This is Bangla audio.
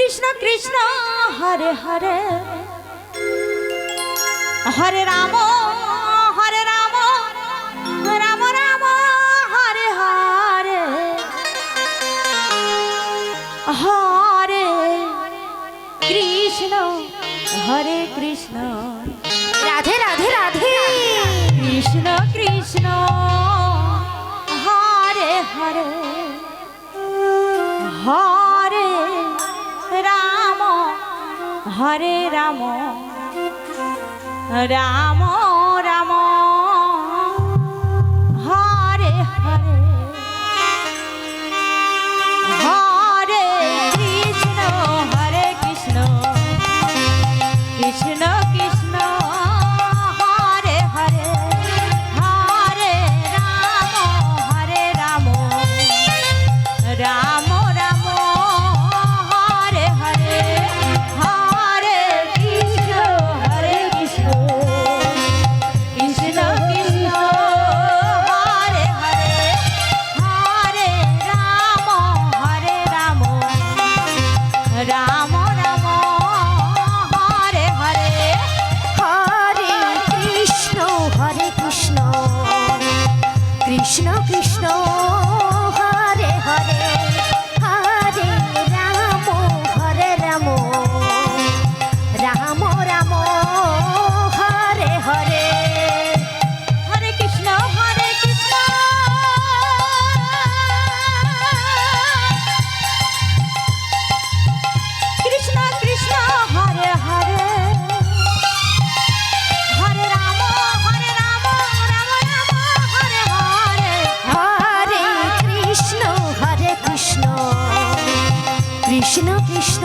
কৃষ্ণ কৃষ্ণ হরে হরে হরে রাম রাম রাম হরে হরে হরে কৃষ্ণ হরে কৃষ্ণ রাধে রাধে রাধে কৃষ্ণ কৃষ্ণ হরে হরে হরে রাম হরে রাম রাম রাম হরে হরে হরে কৃষ্ণ হরে কৃষ্ণ কৃষ্ণ কৃষ্ণ হরে হরে হরে রাম রাম রাম হরে হরে হরে কৃষ্ণ কৃষ্ণ কৃষ্ণ হরে হরে হরে রাম রাম রাম হরে হরে হরে কৃষ্ণ কৃষ্ণ কৃষ্ণ হরে হরে হরে রাম রাম রাম হরে হরে হরে কৃষ্ণ কৃষ্ণ কৃষ্ণ হরে হরে হরে রাম রাম রাম হরে হরে হরে কৃষ্ণ কৃষ্ণ কৃষ্ণ